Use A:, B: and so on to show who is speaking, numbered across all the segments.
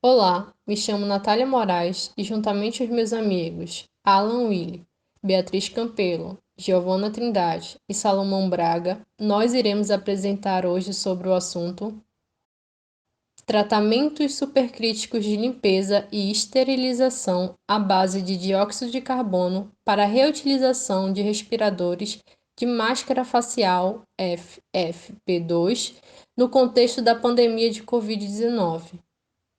A: Olá, me chamo Natália Moraes e juntamente aos meus amigos Alan Willi, Beatriz Campelo, Giovana Trindade e Salomão Braga, nós iremos apresentar hoje sobre o assunto tratamentos supercríticos de limpeza e esterilização à base de dióxido de carbono para reutilização de respiradores de máscara facial FFP2 no contexto da pandemia de Covid-19.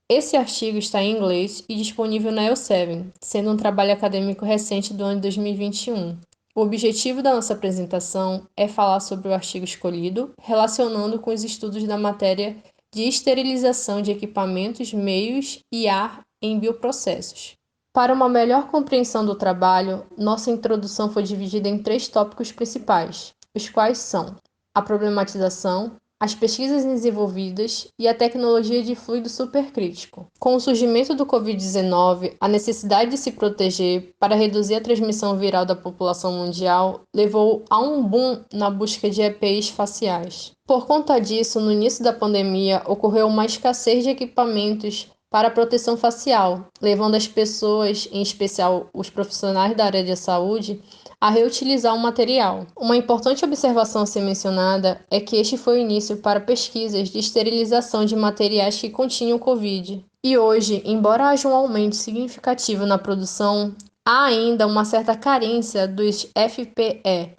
A: Esse artigo está em inglês e disponível na Elsevier, sendo um trabalho acadêmico recente do ano de 2021. O objetivo da nossa apresentação é falar sobre o artigo escolhido, relacionando com os estudos da matéria de esterilização de equipamentos, meios e ar em bioprocessos. Para uma melhor compreensão do trabalho, nossa introdução foi dividida em 3 tópicos principais, os quais são a problematização, as pesquisas desenvolvidas e a tecnologia de fluido supercrítico. Com o surgimento do Covid-19, a necessidade de se proteger para reduzir a transmissão viral da população mundial levou a um boom na busca de EPIs faciais. Por conta disso, no início da pandemia, ocorreu uma escassez de equipamentos para proteção facial, levando as pessoas, em especial os profissionais da área de saúde, a reutilizar o material. Uma importante observação a ser mencionada é que este foi o início para pesquisas de esterilização de materiais que continham Covid. E hoje, embora haja um aumento significativo na produção, há ainda uma certa carência dos FPE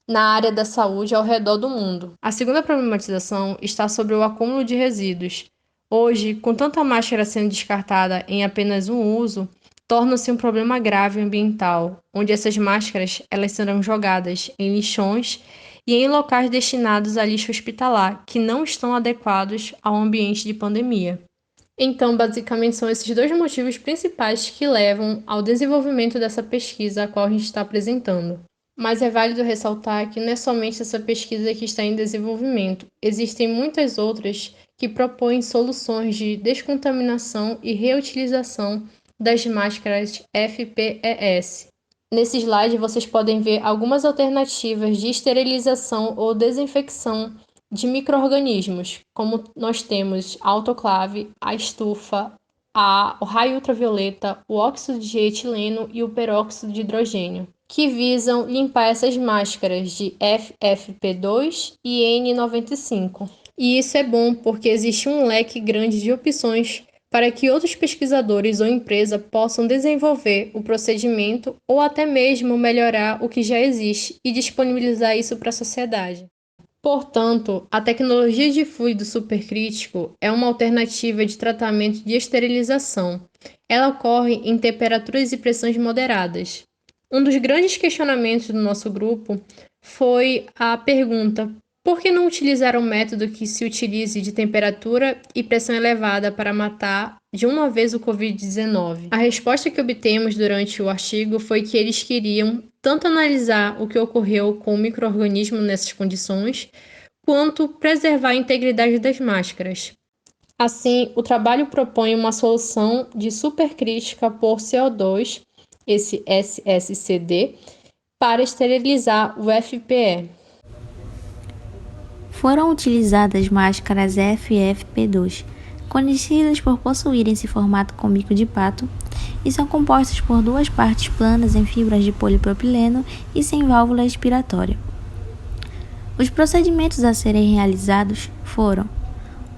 A: na área da saúde ao redor do mundo. A segunda problematização está sobre o acúmulo de resíduos. Hoje, com tanta máscara sendo descartada em apenas um uso, torna-se um problema grave ambiental, onde essas máscaras elas serão jogadas em lixões e em locais destinados a lixo hospitalar, que não estão adequados ao ambiente de pandemia. Então, basicamente, são esses 2 motivos principais que levam ao desenvolvimento dessa pesquisa a qual a gente está apresentando. Mas é válido ressaltar que não é somente essa pesquisa que está em desenvolvimento, existem muitas outras que propõem soluções de descontaminação e reutilização das máscaras FPES. Nesse slide vocês podem ver algumas alternativas de esterilização ou desinfecção de micro-organismos, como nós temos a autoclave, a estufa, o raio ultravioleta, o óxido de etileno e o peróxido de hidrogênio, que visam limpar essas máscaras de FFP2 e N95. E isso é bom porque existe um leque grande de opções para que outros pesquisadores ou empresa possam desenvolver o procedimento ou até mesmo melhorar o que já existe e disponibilizar isso para a sociedade. Portanto, a tecnologia de fluido supercrítico é uma alternativa de tratamento de esterilização. Ela ocorre em temperaturas e pressões moderadas. Um dos grandes questionamentos do nosso grupo foi a pergunta: por que não utilizar um método que se utilize de temperatura e pressão elevada para matar de uma vez o Covid-19? A resposta que obtemos durante o artigo foi que eles queriam tanto analisar o que ocorreu com o micro-organismo nessas condições, quanto preservar a integridade das máscaras. Assim, o trabalho propõe uma solução de supercrítica por CO2, esse SSCD, para esterilizar o FPE.
B: Foram utilizadas máscaras FFP2, conhecidas por possuírem esse formato com bico de pato, e são compostas por 2 partes planas em fibras de polipropileno e sem válvula expiratória. Os procedimentos a serem realizados foram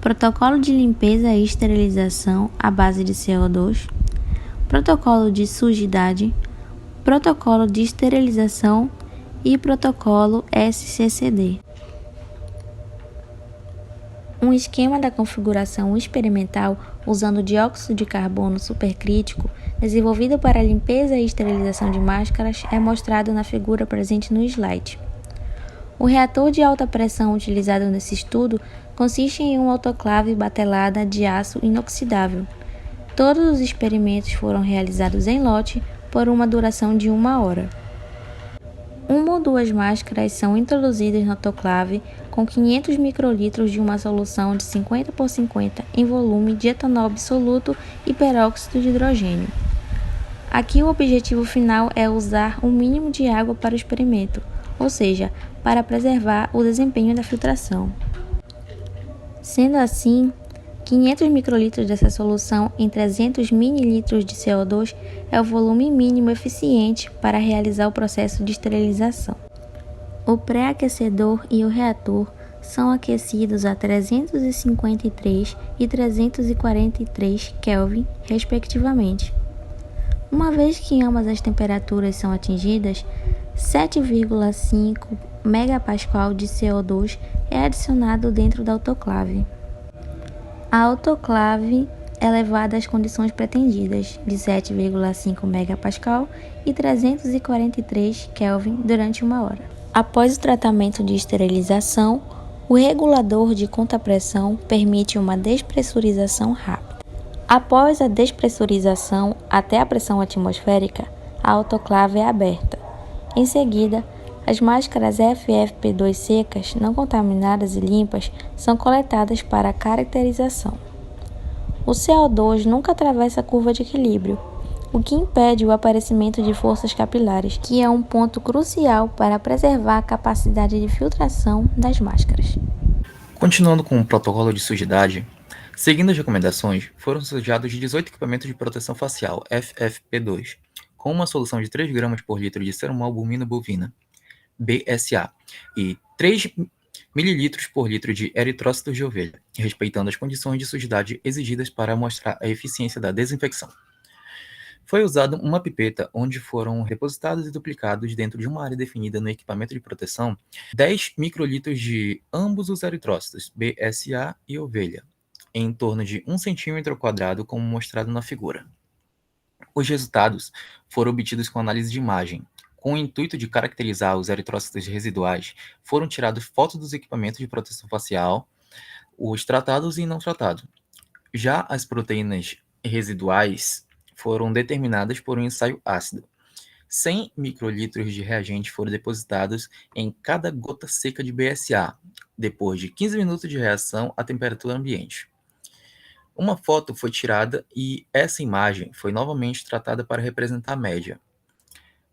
B: protocolo de limpeza e esterilização à base de CO2, protocolo de sujidade, protocolo de esterilização e protocolo SCCD. Um esquema da configuração experimental usando dióxido de carbono supercrítico, desenvolvido para a limpeza e esterilização de máscaras, é mostrado na figura presente no slide. O reator de alta pressão utilizado nesse estudo consiste em uma autoclave batelada de aço inoxidável. Todos os experimentos foram realizados em lote por uma duração de 1 hora. 1 ou 2 máscaras são introduzidas na autoclave com 500 microlitros de uma solução de 50 por 50 em volume de etanol absoluto e peróxido de hidrogênio. Aqui o objetivo final é usar o mínimo de água para o experimento, ou seja, para preservar o desempenho da filtração. Sendo assim, 500 microlitros dessa solução em 300 mililitros de CO2 é o volume mínimo eficiente para realizar o processo de esterilização. O pré-aquecedor e o reator são aquecidos a 353 e 343 Kelvin, respectivamente. Uma vez que ambas as temperaturas são atingidas, 7,5 megapascal de CO2 é adicionado dentro da autoclave. A autoclave é levada às condições pretendidas, de 7,5 megapascal e 343 Kelvin durante 1 hora. Após o tratamento de esterilização, o regulador de contrapressão permite uma despressurização rápida. Após a despressurização até a pressão atmosférica, a autoclave é aberta. Em seguida, as máscaras FFP2 secas, não contaminadas e limpas são coletadas para caracterização. O CO2 nunca atravessa a curva de equilíbrio, o que impede o aparecimento de forças capilares, que é um ponto crucial para preservar a capacidade de filtração das máscaras.
C: Continuando com o protocolo de sujidade, seguindo as recomendações, foram sujados 18 equipamentos de proteção facial FFP2, com uma solução de 3 gramas por litro de serumalbumina bovina, BSA, e 3 mililitros por litro de eritrócitos de ovelha, respeitando as condições de sujidade exigidas para mostrar a eficiência da desinfecção. Foi usada uma pipeta onde foram depositados e duplicados dentro de uma área definida no equipamento de proteção 10 microlitros de ambos os eritrócitos, BSA e ovelha, em torno de 1 centímetro quadrado, como mostrado na figura. Os resultados foram obtidos com análise de imagem. Com o intuito de caracterizar os eritrócitos residuais, foram tiradas fotos dos equipamentos de proteção facial, os tratados e não tratados. Já as proteínas residuais foram determinadas por um ensaio ácido. 100 microlitros de reagente foram depositados em cada gota seca de BSA, depois de 15 minutos de reação à temperatura ambiente. Uma foto foi tirada e essa imagem foi novamente tratada para representar a média.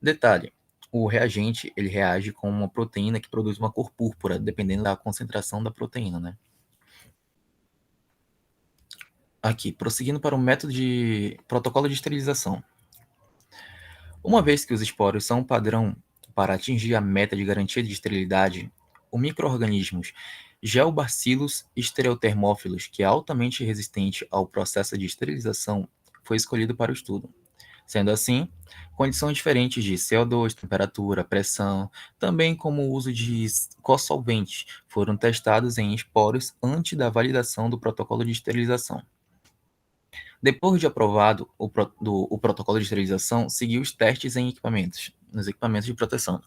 C: Detalhe: o reagente ele reage com uma proteína que produz uma cor púrpura, dependendo da concentração da proteína, né? Aqui, prosseguindo para o método de protocolo de esterilização. Uma vez que os esporos são padrão para atingir a meta de garantia de esterilidade, o micro-organismos Geobacillus stereothermófilos, que é altamente resistente ao processo de esterilização, foi escolhido para o estudo. Sendo assim, condições diferentes de CO2, temperatura, pressão, também como o uso de co-solventes, foram testados em esporos antes da validação do protocolo de esterilização. Depois de aprovado o protocolo de esterilização, seguiu os testes nos equipamentos de proteção.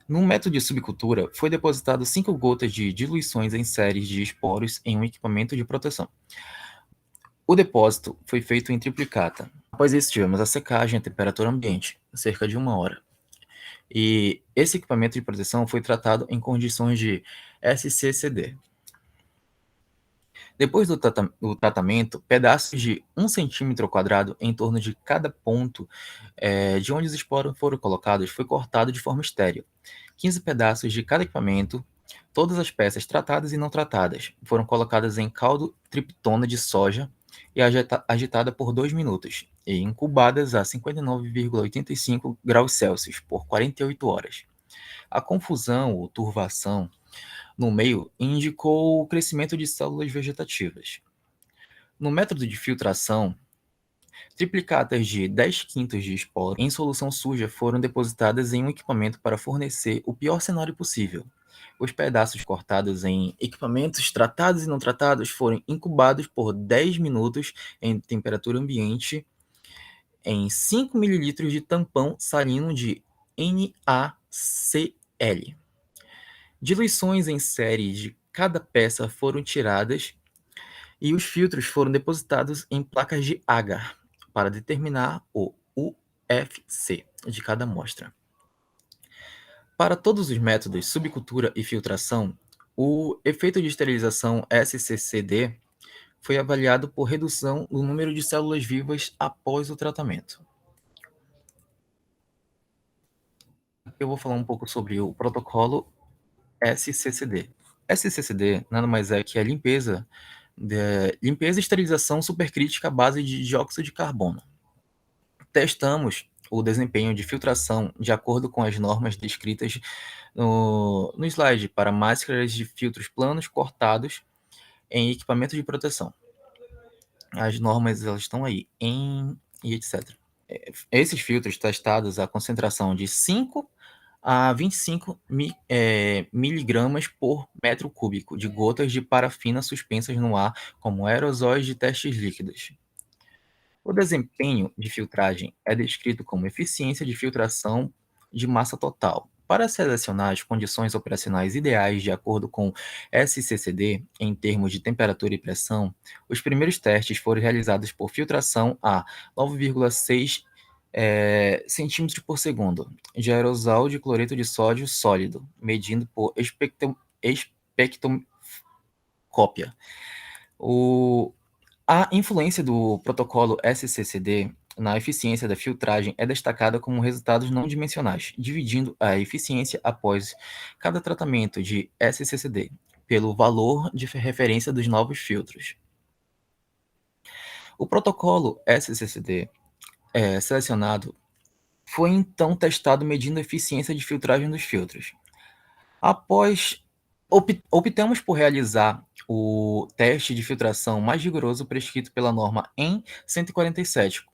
C: No método de subcultura, foi depositado 5 gotas de diluições em séries de esporos em um equipamento de proteção. O depósito foi feito em triplicata. Após isso, tivemos a secagem a temperatura ambiente, cerca de 1 hora. E esse equipamento de proteção foi tratado em condições de SCCD. Depois do tratamento, pedaços de 1 centímetro quadrado em torno de cada ponto de onde os esporos foram colocados foi cortado de forma estéril. 15 pedaços de cada equipamento, todas as peças tratadas e não tratadas, foram colocadas em caldo triptona de soja e agitada por 2 minutos, e incubadas a 59,85 graus Celsius por 48 horas. A confusão ou turvação no meio indicou o crescimento de células vegetativas. No método de filtração, triplicatas de 10 quintos de esporo em solução suja foram depositadas em um equipamento para fornecer o pior cenário possível. Os pedaços cortados em equipamentos tratados e não tratados foram incubados por 10 minutos em temperatura ambiente em 5 ml de tampão salino de NaCl. Diluições em série de cada peça foram tiradas e os filtros foram depositados em placas de agar para determinar o UFC de cada amostra. Para todos os métodos subcultura e filtração, o efeito de esterilização SCCD foi avaliado por redução no número de células vivas após o tratamento. Eu vou falar um pouco sobre o protocolo SCCD. SCCD nada mais é que a limpeza limpeza e esterilização supercrítica à base de dióxido de carbono. Testamos o desempenho de filtração de acordo com as normas descritas no slide para máscaras de filtros planos cortados em equipamento de proteção. As normas elas estão aí, e etc. Esses filtros testados a concentração de 5 a 25 miligramas por metro cúbico de gotas de parafina suspensas no ar como aerosóis de testes líquidos. O desempenho de filtragem é descrito como eficiência de filtração de massa total. Para selecionar as condições operacionais ideais de acordo com SCCD, em termos de temperatura e pressão, os primeiros testes foram realizados por filtração a 9,6 centímetros por segundo de aerosol de cloreto de sódio sólido, medindo por espectroscópia. A influência do protocolo SCCD na eficiência da filtragem é destacada como resultados não dimensionais, dividindo a eficiência após cada tratamento de SCCD pelo valor de referência dos novos filtros. O protocolo SCCD selecionado foi então testado medindo a eficiência de filtragem dos filtros. Após optamos por realizar o teste de filtração mais rigoroso prescrito pela norma EN 147,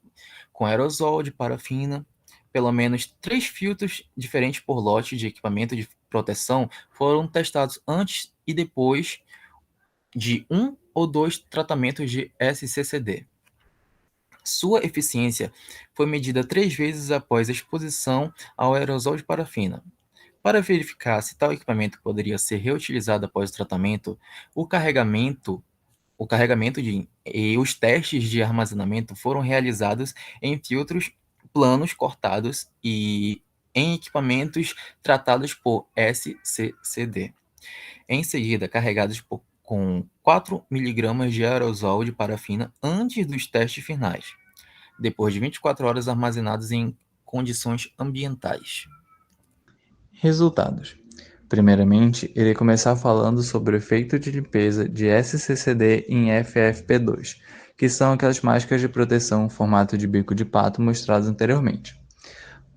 C: com aerosol de parafina. Pelo menos 3 filtros diferentes por lote de equipamento de proteção foram testados antes e depois de 1 ou 2 tratamentos de SCCD. Sua eficiência foi medida 3 vezes após a exposição ao aerosol de parafina. Para verificar se tal equipamento poderia ser reutilizado após o tratamento, o carregamento e os testes de armazenamento foram realizados em filtros planos cortados e em equipamentos tratados por SCCD. Em seguida, carregados com 4 mg de aerosol de parafina antes dos testes finais, depois de 24 horas armazenados em condições ambientais.
D: Resultados. Primeiramente, irei começar falando sobre o efeito de limpeza de SCCD em FFP2, que são aquelas máscaras de proteção em formato de bico de pato mostradas anteriormente.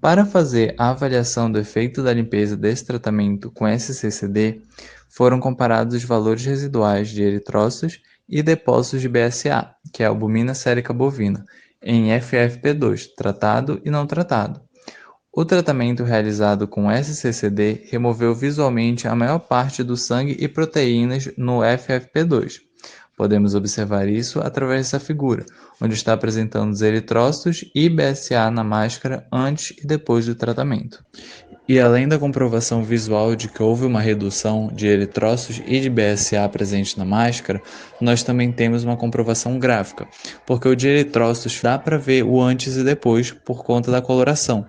D: Para fazer a avaliação do efeito da limpeza desse tratamento com SCCD, foram comparados os valores residuais de eritrócitos e depósitos de BSA, que é a albumina sérica bovina, em FFP2, tratado e não tratado. O tratamento realizado com SCCD removeu visualmente a maior parte do sangue e proteínas no FFP2. Podemos observar isso através dessa figura, onde está apresentando os eritrócitos e BSA na máscara antes e depois do tratamento. E além da comprovação visual de que houve uma redução de eritrócitos e de BSA presente na máscara, nós também temos uma comprovação gráfica, porque o de eritrócitos dá para ver o antes e depois por conta da coloração.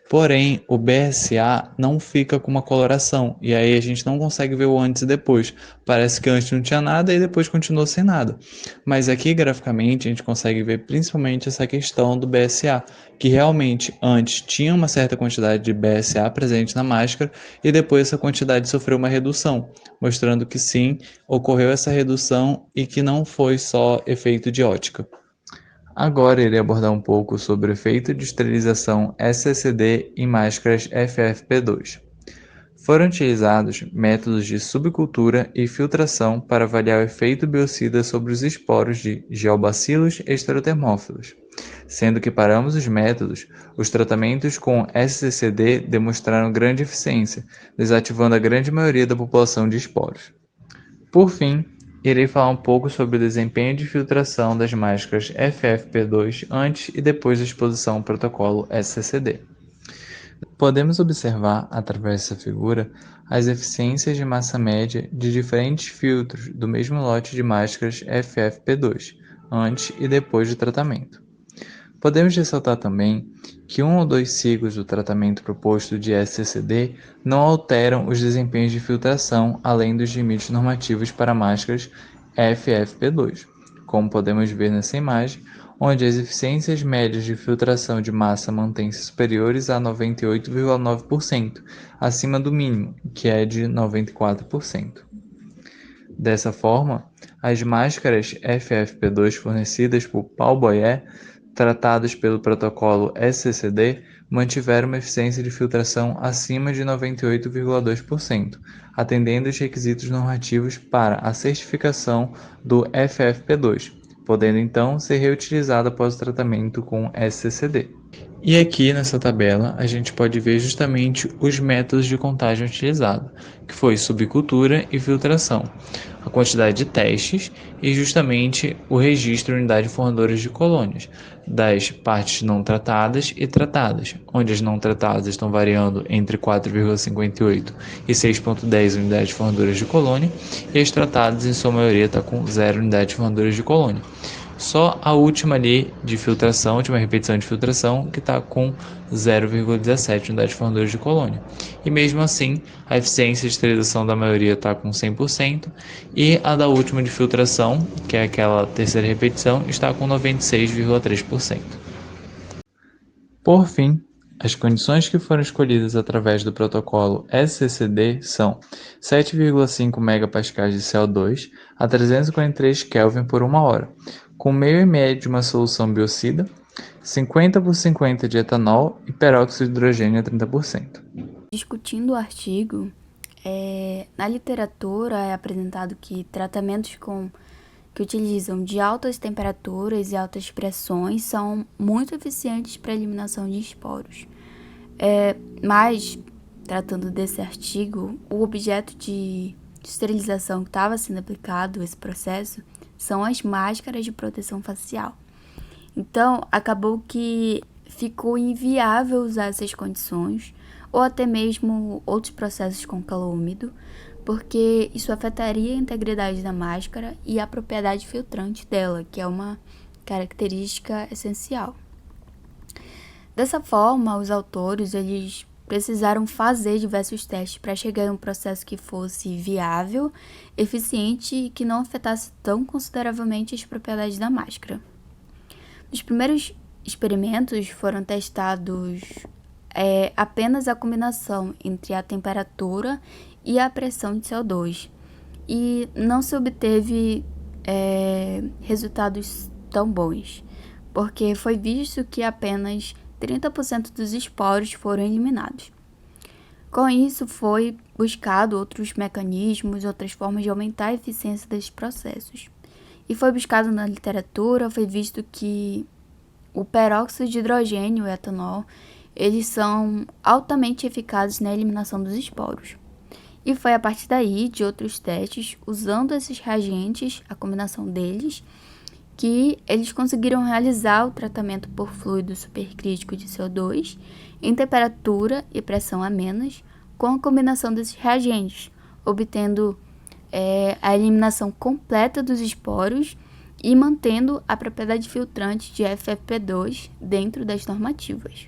D: Porém, o BSA não fica com uma coloração, e aí a gente não consegue ver o antes e depois. Parece que antes não tinha nada e depois continuou sem nada. Mas aqui, graficamente, a gente consegue ver principalmente essa questão do BSA, que realmente antes tinha uma certa quantidade de BSA presente na máscara e depois essa quantidade sofreu uma redução, mostrando que sim, ocorreu essa redução e que não foi só efeito de ótica. Agora irei abordar um pouco sobre o efeito de esterilização SCCD em máscaras FFP2. Foram utilizados métodos de subcultura e filtração para avaliar o efeito biocida sobre os esporos de Geobacillus esterotermófilos, sendo que para ambos os métodos, os tratamentos com SCCD demonstraram grande eficiência, desativando a grande maioria da população de esporos. Por fim, irei falar um pouco sobre o desempenho de filtração das máscaras FFP2 antes e depois da exposição ao protocolo SCCD. Podemos observar, através dessa figura, as eficiências de massa média de diferentes filtros do mesmo lote de máscaras FFP2, antes e depois do tratamento. Podemos ressaltar também que 1 ou 2 ciclos do tratamento proposto de SCCD não alteram os desempenhos de filtração além dos limites normativos para máscaras FFP2, como podemos ver nessa imagem, onde as eficiências médias de filtração de massa mantêm-se superiores a 98,9%, acima do mínimo, que é de 94%. Dessa forma, As máscaras FFP2 fornecidas por Palboyer, tratadas pelo protocolo SCCD, mantiveram uma eficiência de filtração acima de 98,2%, atendendo os requisitos normativos para a certificação do FFP2, podendo então ser reutilizada após o tratamento com SCCD. E aqui nessa tabela a gente pode ver justamente os métodos de contagem utilizados, que foi subcultura e filtração, a quantidade de testes e justamente o registro em unidade formadora de colônias, das partes não tratadas e tratadas, onde as não tratadas estão variando entre 4,58 e 6,10 unidades formadoras de colônia, e as tratadas em sua maioria está com 0 unidades formadoras de colônia. Só a última ali de filtração, a última repetição de filtração, que está com 0,17 unidades formadoras de colônia. E mesmo assim, a eficiência de esterilização da maioria está com 100%, e a da última de filtração, que é aquela terceira repetição, está com 96,3%. Por fim, as condições que foram escolhidas através do protocolo SCCD são 7,5 MPa de CO2 a 343 Kelvin por 1 hora, com meio ml de uma solução biocida, 50/50 de etanol e peróxido de hidrogênio a 30%.
B: Discutindo o artigo, na literatura é apresentado que tratamentos que utilizam de altas temperaturas e altas pressões são muito eficientes para a eliminação de esporos. Mas, tratando desse artigo, o objeto de esterilização que estava sendo aplicado, esse processo, são as máscaras de proteção facial. Então, acabou que ficou inviável usar essas condições, ou até mesmo outros processos com calor úmido, porque isso afetaria a integridade da máscara e a propriedade filtrante dela, que é uma característica essencial. Dessa forma, os autores eles precisaram fazer diversos testes para chegar a um processo que fosse viável, eficiente e que não afetasse tão consideravelmente as propriedades da máscara. Nos primeiros experimentos foram testados apenas a combinação entre a temperatura e a pressão de CO2, e não se obteve resultados tão bons, porque foi visto que apenas 30% dos esporos foram eliminados. Com isso, foi buscado outros mecanismos, outras formas de aumentar a eficiência desses processos. E foi buscado na literatura, foi visto que o peróxido de hidrogênio e o etanol, eles são altamente eficazes na eliminação dos esporos. E foi a partir daí, de outros testes, usando esses reagentes, a combinação deles, que eles conseguiram realizar o tratamento por fluido supercrítico de CO2 em temperatura e pressão amenas com a combinação desses reagentes, obtendo a eliminação completa dos esporos e mantendo a propriedade filtrante de FFP2 dentro das normativas.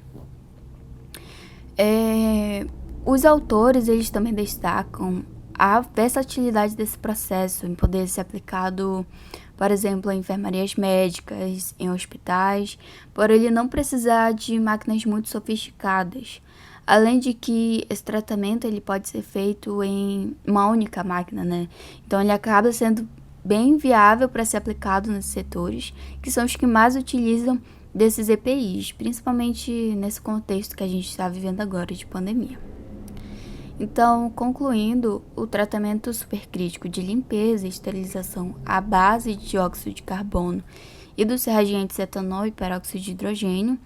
B: Os autores eles também destacam a versatilidade desse processo em poder ser aplicado, por exemplo, em enfermarias médicas, em hospitais, por ele não precisar de máquinas muito sofisticadas. Além de que esse tratamento ele pode ser feito em uma única máquina, né? Então ele acaba sendo bem viável para ser aplicado nesses setores, que são os que mais utilizam desses EPIs, principalmente nesse contexto que a gente está vivendo agora de pandemia. Então, concluindo, o tratamento supercrítico de limpeza e esterilização à base de dióxido de carbono e dos reagentes etanol e peróxido de hidrogênio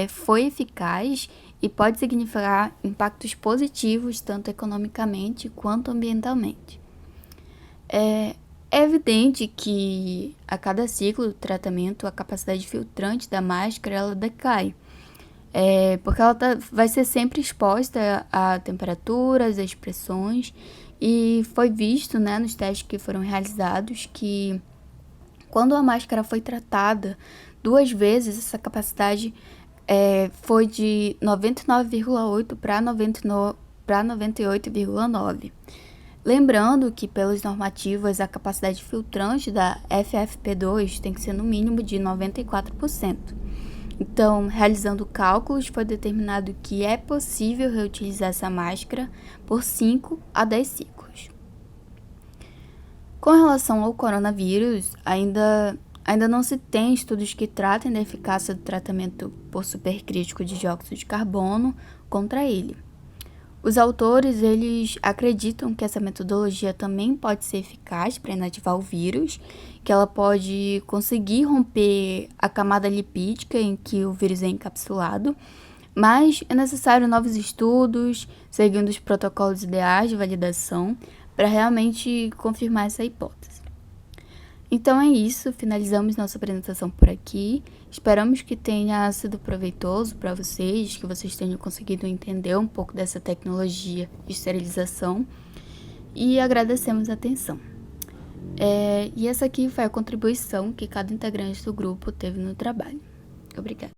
B: foi eficaz e pode significar impactos positivos tanto economicamente quanto ambientalmente. É evidente que a cada ciclo do tratamento a capacidade filtrante da máscara ela decai, porque ela vai ser sempre exposta a temperaturas, às pressões, e foi visto, né, nos testes que foram realizados que quando a máscara foi tratada 2 vezes, essa capacidade foi de 99,8 para 98,9. Lembrando que, pelas normativas, a capacidade filtrante da FFP2 tem que ser no mínimo de 94%. Então, realizando cálculos, foi determinado que é possível reutilizar essa máscara por 5 a 10 ciclos.
E: Com relação ao coronavírus, ainda não se tem estudos que tratem da eficácia do tratamento por supercrítico de dióxido de carbono contra ele. Os autores, eles acreditam que essa metodologia também pode ser eficaz para inativar o vírus, que ela pode conseguir romper a camada lipídica em que o vírus é encapsulado, mas é necessário novos estudos, seguindo os protocolos ideais de validação, para realmente confirmar essa hipótese. Então é isso, finalizamos nossa apresentação por aqui. Esperamos que tenha sido proveitoso para vocês, que vocês tenham conseguido entender um pouco dessa tecnologia de esterilização e agradecemos a atenção. E essa aqui foi a contribuição que cada integrante do grupo teve no trabalho. Obrigada.